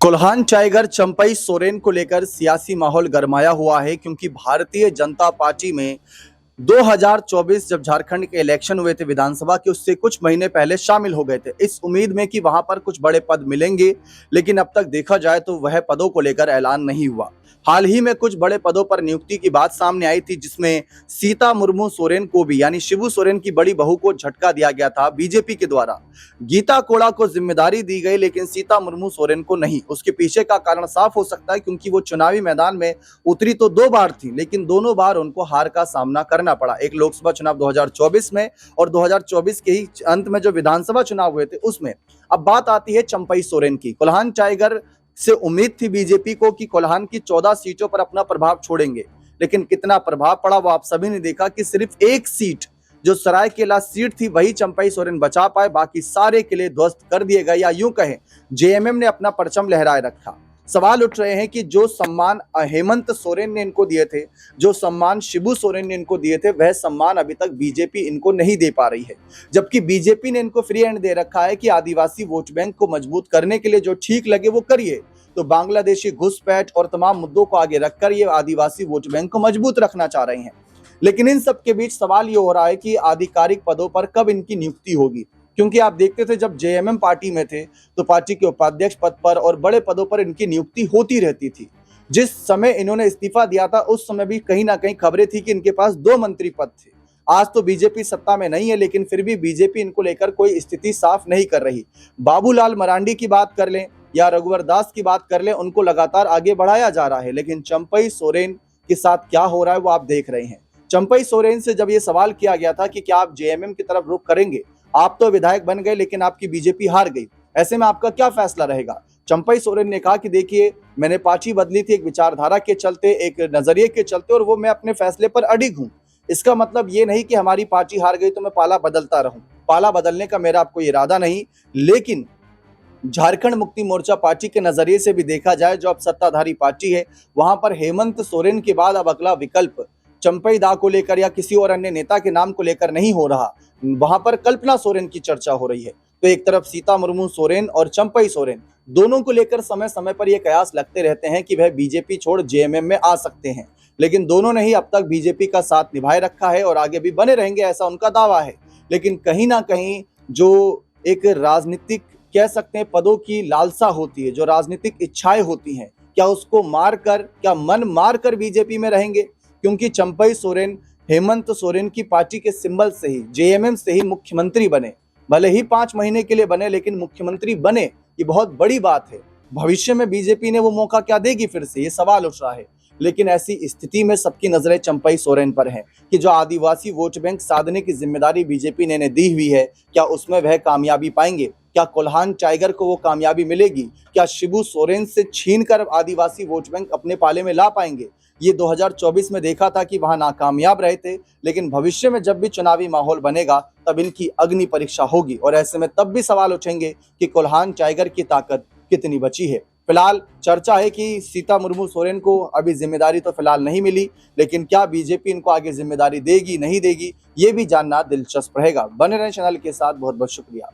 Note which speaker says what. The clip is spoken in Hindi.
Speaker 1: कोल्हान टाइगर चंपई सोरेन को लेकर सियासी माहौल गरमाया हुआ है क्योंकि भारतीय जनता पार्टी में 2024 जब झारखंड के इलेक्शन हुए थे विधानसभा के, उससे कुछ महीने पहले शामिल हो गए थे इस उम्मीद में कि वहां पर कुछ बड़े पद मिलेंगे। लेकिन अब तक देखा जाए तो वह पदों को लेकर ऐलान नहीं हुआ। हाल ही में कुछ बड़े पदों पर नियुक्ति की बात सामने आई थी, जिसमें सीता मुर्मू सोरेन को भी यानी शिबू सोरेन की बड़ी बहू को झटका दिया गया था बीजेपी के द्वारा। गीता कोड़ा को जिम्मेदारी दी गई लेकिन सीता मुर्मू सोरेन को नहीं। उसके पीछे का कारण साफ हो सकता है क्योंकि वो चुनावी मैदान में उतरी तो 2 बार थी, लेकिन दोनों बार उनको हार का सामना करना पड़ा। एक लोकसभा चुनाव 2024 में और 2024 के ही अंत में जो विधानसभा चुनाव हुए थे उसमें। अब बात आती है चंपई सोरेन की। कोल्हान टाइगर से उम्मीद थी बीजेपी को कि कोल्हान की 14 सीटों पर अपना प्रभाव छोड़ेंगे, लेकिन कितना प्रभाव पड़ा वो आप सभी ने देखा कि सिर्फ एक सीट जो सरायकेला सीट थी वही चंपई सोरेन बचा पाए, बाकी सारे किले ध्वस्त कर दिए गए, या यूं कहें जेएमएम ने अपना परचम लहराए रखा। सवाल उठ रहे हैं कि जो सम्मान हेमंत सोरेन ने इनको दिए थे, जो सम्मान शिबू सोरेन ने इनको दिए थे, वह सम्मान अभी तक बीजेपी इनको नहीं दे पा रही है। जबकि बीजेपी ने इनको फ्री हैंड दे रखा है कि आदिवासी वोट बैंक को मजबूत करने के लिए जो ठीक लगे वो करिए। तो बांग्लादेशी घुसपैठ और तमाम मुद्दों को आगे रखकर ये आदिवासी वोट बैंक को मजबूत रखना चाह रहे हैं। लेकिन इन सब के बीच सवाल ये हो रहा है कि आधिकारिक पदों पर कब इनकी नियुक्ति होगी, क्योंकि आप देखते थे जब जेएमएम पार्टी में थे तो पार्टी के उपाध्यक्ष पद पर और बड़े पदों पर इनकी नियुक्ति होती रहती थी। जिस समय इन्होंने इस्तीफा दिया था उस समय भी कहीं ना कहीं खबरें थी कि इनके पास 2 मंत्री पद थे। आज तो बीजेपी सत्ता में नहीं है, लेकिन फिर भी बीजेपी इनको लेकर कोई स्थिति साफ नहीं कर रही। बाबूलाल मरांडी की बात कर लें या रघुवर दास की बात कर लें, उनको लगातार आगे बढ़ाया जा रहा है, लेकिन चंपई सोरेन के साथ क्या हो रहा है वो आप देख रहे हैं। चंपई सोरेन से जब ये सवाल किया गया था कि क्या आप जेएमएम की तरफ रुख करेंगे, आप तो विधायक बन गए लेकिन आपकी बीजेपी हार गई, ऐसे में आपका क्या फैसला रहेगा। चंपई सोरेन ने कहा कि देखिए, मैंने पार्टी बदली थी एक विचारधारा के चलते, एक नजरिए के चलते, और वो मैं अपने फैसले पर अडिग हूं। इसका मतलब ये नहीं कि हमारी पार्टी हार गई तो मैं पाला बदलता रहूं। पाला बदलने का मेरा आपको इरादा नहीं, लेकिन झारखंड मुक्ति मोर्चा पार्टी के नजरिए से भी देखा जाए, जो अब सत्ताधारी पार्टी है, वहां पर हेमंत सोरेन के बाद अब अगला विकल्प चंपई दा को लेकर या किसी और अन्य नेता के नाम को लेकर नहीं हो रहा, वहां पर कल्पना सोरेन की चर्चा हो रही है। तो एक तरफ सीता मुर्मू सोरेन और चंपई सोरेन दोनों को लेकर समय समय पर यह कयास लगते रहते हैं कि वह बीजेपी छोड़ जेएमएम में आ सकते हैं, लेकिन दोनों ने ही अब तक बीजेपी का साथ निभाए रखा है और आगे भी बने रहेंगे, ऐसा उनका दावा है। लेकिन कहीं ना कहीं जो एक राजनीतिक कह सकते हैं पदों की लालसा होती है, जो राजनीतिक इच्छाएं होती हैं, क्या उसको मारकर, क्या मन मारकर बीजेपी में रहेंगे? क्योंकि चंपई सोरेन हेमंत सोरेन की पार्टी के सिंबल से ही, जेएमएम से ही मुख्यमंत्री बने, भले ही 5 महीने के लिए बने, लेकिन मुख्यमंत्री बने, ये बहुत बड़ी बात है। भविष्य में बीजेपी ने वो मौका क्या देगी फिर से, ये सवाल उठ रहा है। लेकिन ऐसी स्थिति में सबकी नजरें चंपई सोरेन पर हैं कि जो आदिवासी वोट बैंक साधने की जिम्मेदारी बीजेपी ने दी हुई है, क्या उसमें वह कामयाबी पाएंगे? क्या कोल्हान टाइगर को वो कामयाबी मिलेगी? क्या शिबू सोरेन से छीनकर आदिवासी वोट बैंक अपने पाले में ला पाएंगे? ये 2024 में देखा था कि वहां नाकामयाब रहे थे, लेकिन भविष्य में जब भी चुनावी माहौल बनेगा तब इनकी अग्नि परीक्षा होगी, और ऐसे में तब भी सवाल उठेंगे कि कोल्हान टाइगर की ताकत कितनी बची है। फिलहाल चर्चा है कि सीता मुर्मू सोरेन को अभी जिम्मेदारी तो फिलहाल नहीं मिली, लेकिन क्या बीजेपी इनको आगे जिम्मेदारी देगी नहीं देगी, ये भी जानना दिलचस्प रहेगा। बने रहें चैनल के साथ। बहुत बहुत शुक्रिया।